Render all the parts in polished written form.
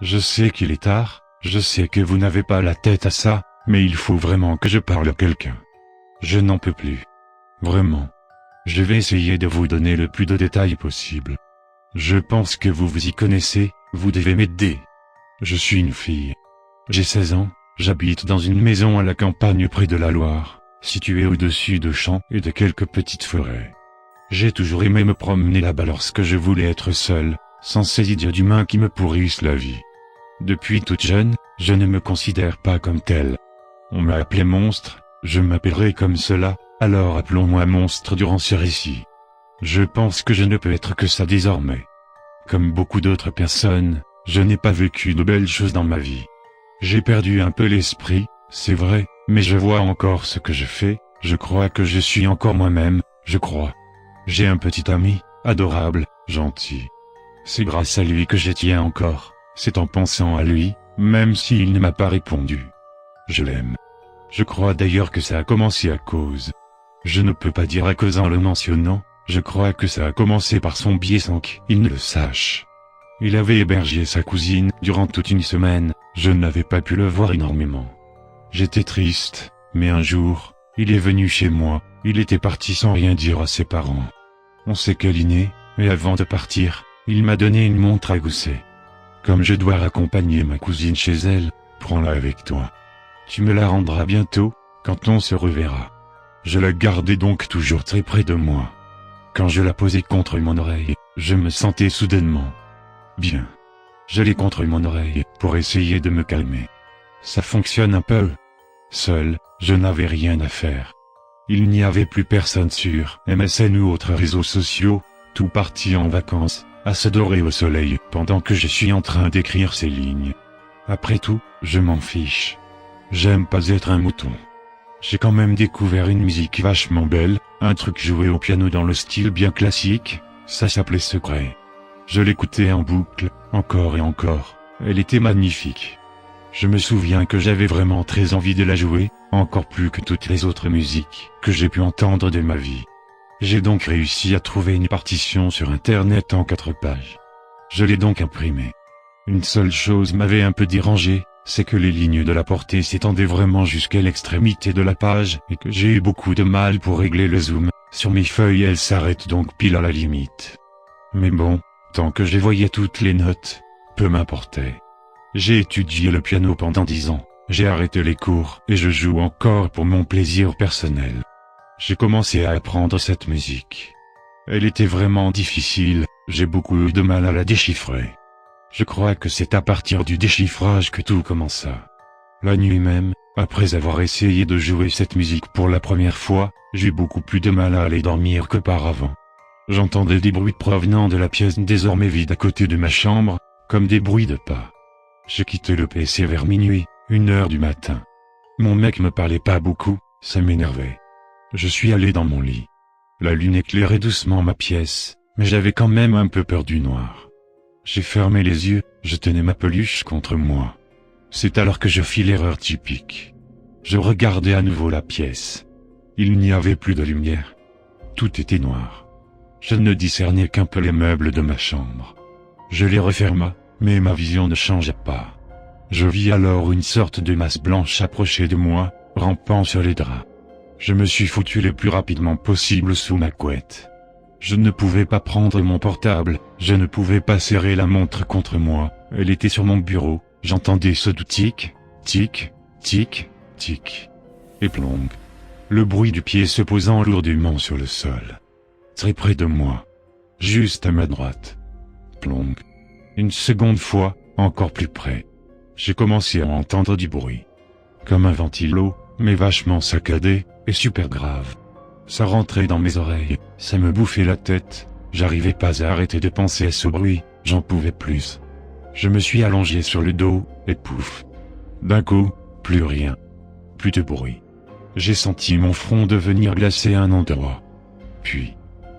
Je sais qu'il est tard, je sais que vous n'avez pas la tête à ça, mais il faut vraiment que je parle à quelqu'un. Je n'en peux plus. Vraiment. Je vais essayer de vous donner le plus de détails possible. Je pense que vous vous y connaissez, vous devez m'aider. Je suis une fille. J'ai 16 ans, j'habite dans une maison à la campagne près de la Loire, située au-dessus de champs et de quelques petites forêts. J'ai toujours aimé me promener là-bas lorsque je voulais être seul, sans ces idiots d'humains qui me pourrissent la vie. Depuis toute jeune, je ne me considère pas comme tel. On m'a appelé monstre, je m'appellerai comme cela, alors appelons-moi monstre durant ce récit. Je pense que je ne peux être que ça désormais. Comme beaucoup d'autres personnes, je n'ai pas vécu de belles choses dans ma vie. J'ai perdu un peu l'esprit, c'est vrai, mais je vois encore ce que je fais, je crois que je suis encore moi-même, je crois. J'ai un petit ami, adorable, gentil. C'est grâce à lui que je tiens encore, c'est en pensant à lui, même s'il ne m'a pas répondu. Je l'aime. Je crois d'ailleurs que ça a commencé à cause. Je ne peux pas dire à cause en le mentionnant, je crois que ça a commencé par son biais sans qu'il ne le sache. Il avait hébergé sa cousine durant toute une semaine, je n'avais pas pu le voir énormément. J'étais triste, mais un jour, il est venu chez moi, il était parti sans rien dire à ses parents. On s'est câliné, et avant de partir, il m'a donné une montre à gousset. Comme je dois raccompagner ma cousine chez elle, prends-la avec toi. Tu me la rendras bientôt, quand on se reverra. Je la gardais donc toujours très près de moi. Quand je la posais contre mon oreille, je me sentais soudainement bien. Je l'ai contre mon oreille, pour essayer de me calmer. Ça fonctionne un peu. Seul, je n'avais rien à faire. Il n'y avait plus personne sur MSN ou autres réseaux sociaux, tout parti en vacances, à se dorer au soleil pendant que je suis en train d'écrire ces lignes. Après tout, je m'en fiche. J'aime pas être un mouton. J'ai quand même découvert une musique vachement belle, un truc joué au piano dans le style bien classique, ça s'appelait Secret. Je l'écoutais en boucle, encore et encore, elle était magnifique. Je me souviens que j'avais vraiment très envie de la jouer, encore plus que toutes les autres musiques que j'ai pu entendre de ma vie. J'ai donc réussi à trouver une partition sur internet en 4 pages. Je l'ai donc imprimée. Une seule chose m'avait un peu dérangé, c'est que les lignes de la portée s'étendaient vraiment jusqu'à l'extrémité de la page et que j'ai eu beaucoup de mal pour régler le zoom. Sur mes feuilles elles s'arrêtent donc pile à la limite. Mais bon, tant que je voyais toutes les notes, peu m'importait. J'ai étudié le piano pendant 10 ans, j'ai arrêté les cours et je joue encore pour mon plaisir personnel. J'ai commencé à apprendre cette musique. Elle était vraiment difficile, j'ai beaucoup eu de mal à la déchiffrer. Je crois que c'est à partir du déchiffrage que tout commença. La nuit même, après avoir essayé de jouer cette musique pour la première fois, j'ai beaucoup plus de mal à aller dormir qu'auparavant. J'entendais des bruits provenant de la pièce désormais vide à côté de ma chambre, comme des bruits de pas. J'ai quitté le PC vers minuit, 1h du matin. Mon mec me parlait pas beaucoup, ça m'énervait. Je suis allé dans mon lit. La lune éclairait doucement ma pièce, mais j'avais quand même un peu peur du noir. J'ai fermé les yeux, je tenais ma peluche contre moi. C'est alors que je fis l'erreur typique. Je regardais à nouveau la pièce. Il n'y avait plus de lumière. Tout était noir. Je ne discernais qu'un peu les meubles de ma chambre. Je les referma, mais ma vision ne changea pas. Je vis alors une sorte de masse blanche approcher de moi, rampant sur les draps. Je me suis foutu le plus rapidement possible sous ma couette. Je ne pouvais pas prendre mon portable, je ne pouvais pas serrer la montre contre moi, elle était sur mon bureau, j'entendais ce doux tic, tic, tic, tic. Et plomb. Le bruit du pied se posant lourdement sur le sol. Très près de moi. Juste à ma droite. Plomb. Une seconde fois, encore plus près. J'ai commencé à entendre du bruit. Comme un ventilo, mais vachement saccadé, et super grave. Ça rentrait dans mes oreilles, ça me bouffait la tête, j'arrivais pas à arrêter de penser à ce bruit, j'en pouvais plus. Je me suis allongé sur le dos, et pouf. D'un coup, plus rien. Plus de bruit. J'ai senti mon front devenir glacé à un endroit. Puis,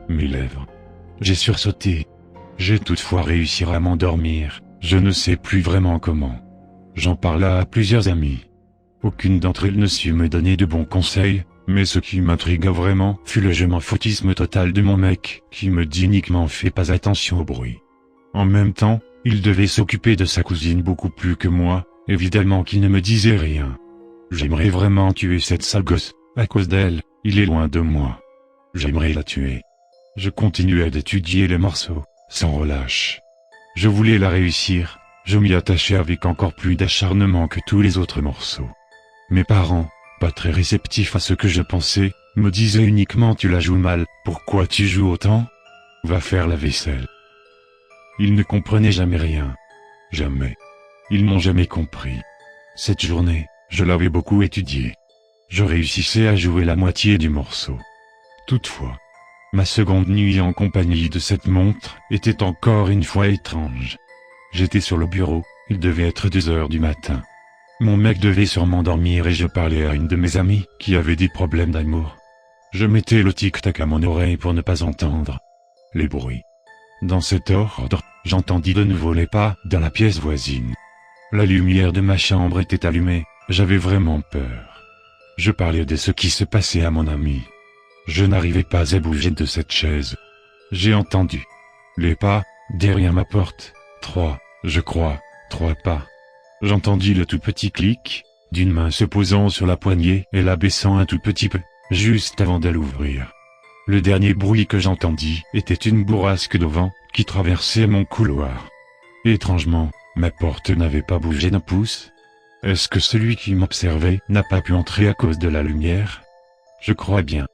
mes lèvres. J'ai sursauté. J'ai toutefois réussi à m'endormir, je ne sais plus vraiment comment. J'en parla à plusieurs amis. Aucune d'entre elles ne sut me donner de bons conseils, mais ce qui m'intrigua vraiment fut le je m'en foutisme total de mon mec, qui me dit uniquement fais pas attention au bruit. En même temps, Il devait s'occuper de sa cousine beaucoup plus que moi, évidemment qu'il ne me disait rien. J'aimerais vraiment tuer cette sale gosse, à cause d'elle, il est loin de moi. J'aimerais la tuer. Je continuais d'étudier les morceaux, sans relâche. Je voulais la réussir, je m'y attachais avec encore plus d'acharnement que tous les autres morceaux. Mes parents, pas très réceptifs à ce que je pensais, me disaient uniquement tu la joues mal, pourquoi tu joues autant? Va faire la vaisselle. Ils ne comprenaient jamais rien. Jamais. Ils n'ont jamais compris. Cette journée, je l'avais beaucoup étudiée. Je réussissais à jouer la moitié du morceau. Toutefois, ma seconde nuit en compagnie de cette montre était encore une fois étrange. J'étais sur le bureau, il devait être 2 heures du matin. Mon mec devait sûrement dormir et je parlais à une de mes amies qui avait des problèmes d'amour. Je mettais le tic-tac à mon oreille pour ne pas entendre les bruits. Dans cet ordre, j'entendis de nouveau les pas dans la pièce voisine. La lumière de ma chambre était allumée, j'avais vraiment peur. Je parlais de ce qui se passait à mon ami. Je n'arrivais pas à bouger de cette chaise. J'ai entendu les pas, derrière ma porte, 3 pas. J'entendis le tout petit clic, d'une main se posant sur la poignée et la baissant un tout petit peu, juste avant de l'ouvrir. Le dernier bruit que j'entendis était une bourrasque de vent qui traversait mon couloir. Étrangement, ma porte n'avait pas bougé d'un pouce. Est-ce que celui qui m'observait n'a pas pu entrer à cause de la lumière? Je crois bien.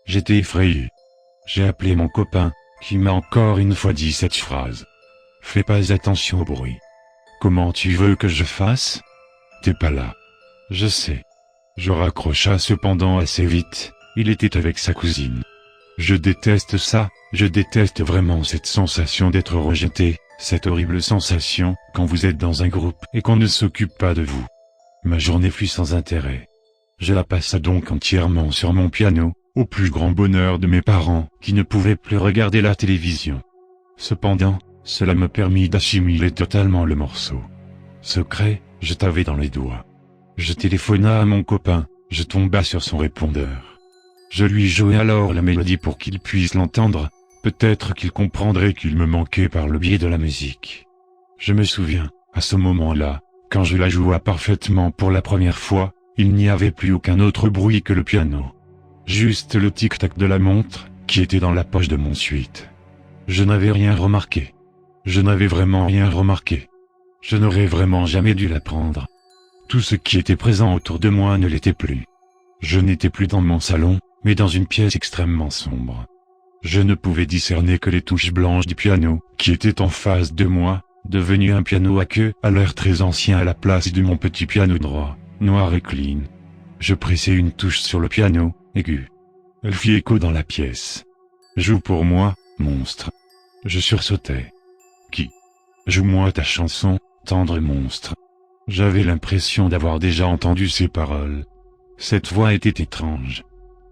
J'étais effrayé. J'ai appelé mon copain, qui m'a encore une fois dit cette phrase. Fais pas attention au bruit. Comment tu veux que je fasse? T'es pas là. Je sais. Je raccrocha cependant assez vite, il était avec sa cousine. Je déteste ça, je déteste vraiment cette sensation d'être rejeté, cette horrible sensation quand vous êtes dans un groupe et qu'on ne s'occupe pas de vous. Ma journée fut sans intérêt. Je la passa donc entièrement sur mon piano, au plus grand bonheur de mes parents qui ne pouvaient plus regarder la télévision. Cependant, cela me permit d'assimiler totalement le morceau. Secret, je t'avais dans les doigts. Je téléphona à mon copain, je tomba sur son répondeur. Je lui jouai alors la mélodie pour qu'il puisse l'entendre, peut-être qu'il comprendrait qu'il me manquait par le biais de la musique. Je me souviens, à ce moment-là, quand je la joua parfaitement pour la première fois, il n'y avait plus aucun autre bruit que le piano. Juste le tic-tac de la montre, qui était dans la poche de mon sweat. Je n'avais rien remarqué. Je n'avais vraiment rien remarqué. Je n'aurais vraiment jamais dû la prendre. Tout ce qui était présent autour de moi ne l'était plus. Je n'étais plus dans mon salon, mais dans une pièce extrêmement sombre. Je ne pouvais discerner que les touches blanches du piano, qui était en face de moi, devenu un piano à queue, à l'air très ancien à la place de mon petit piano droit, noir et clean. Je pressai une touche sur le piano, aiguë. Elle fit écho dans la pièce. Joue pour moi, monstre. Je sursautai. Qui? Joue-moi ta chanson, tendre monstre. J'avais l'impression d'avoir déjà entendu ces paroles. Cette voix était étrange.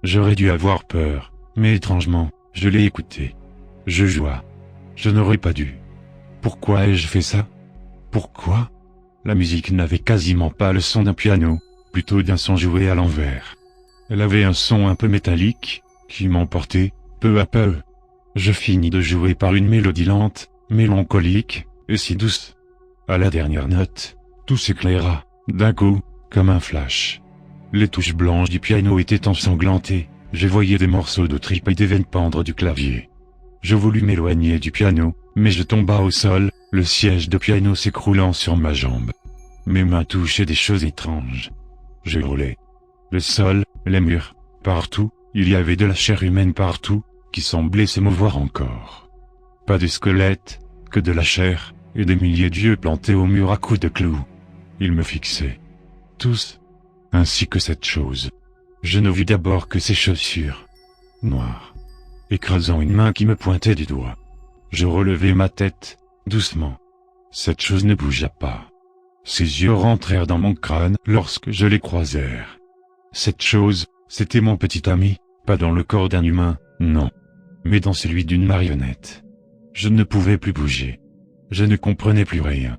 J'aurais dû avoir peur, mais étrangement, je l'ai écoutée. Je joua. Je n'aurais pas dû. Pourquoi ai-je fait ça? Pourquoi? La musique n'avait quasiment pas le son d'un piano, plutôt d'un son joué à l'envers. Elle avait un son un peu métallique, qui m'emportait, peu à peu. Je finis de jouer par une mélodie lente, mélancolique, et si douce. À la dernière note, tout s'éclaira, d'un coup, comme un flash. Les touches blanches du piano étaient ensanglantées, je voyais des morceaux de tripes et des veines pendre du clavier. Je voulus m'éloigner du piano, mais je tomba au sol, le siège de piano s'écroulant sur ma jambe. Mes mains touchaient des choses étranges. Je roulais. Le sol, les murs, partout, il y avait de la chair humaine partout, qui semblait se mouvoir encore. Pas de squelette, que de la chair, et des milliers d'yeux plantés au mur à coups de clous. Ils me fixaient. Tous. Ainsi que cette chose. Je ne vis d'abord que ses chaussures. Noires. Écrasant une main qui me pointait du doigt. Je relevai ma tête, doucement. Cette chose ne bougea pas. Ses yeux rentrèrent dans mon crâne lorsque je les croisèrent. Cette chose, c'était mon petit ami, pas dans le corps d'un humain, non. Mais dans celui d'une marionnette. Je ne pouvais plus bouger. Je ne comprenais plus rien.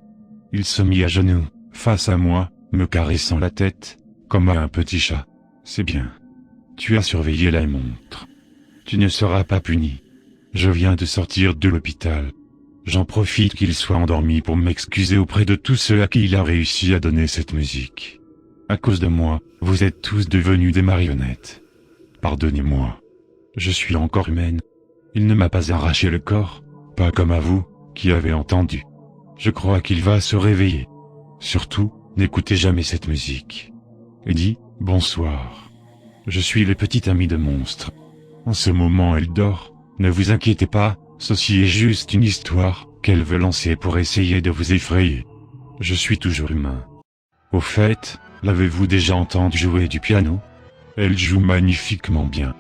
Il se mit à genoux, face à moi, me caressant la tête, comme à un petit chat. C'est bien. Tu as surveillé la montre. Tu ne seras pas puni. Je viens de sortir de l'hôpital. J'en profite qu'il soit endormi pour m'excuser auprès de tous ceux à qui il a réussi à donner cette musique. À cause de moi, vous êtes tous devenus des marionnettes. Pardonnez-moi. Je suis encore humaine. Il ne m'a pas arraché le corps, pas comme à vous, qui avez entendu. Je crois qu'il va se réveiller. Surtout, n'écoutez jamais cette musique. Eddie, bonsoir. Je suis le petit ami de monstre. En ce moment elle dort, ne vous inquiétez pas, ceci est juste une histoire qu'elle veut lancer pour essayer de vous effrayer. Je suis toujours humain. Au fait, l'avez-vous déjà entendu jouer du piano? Elle joue magnifiquement bien.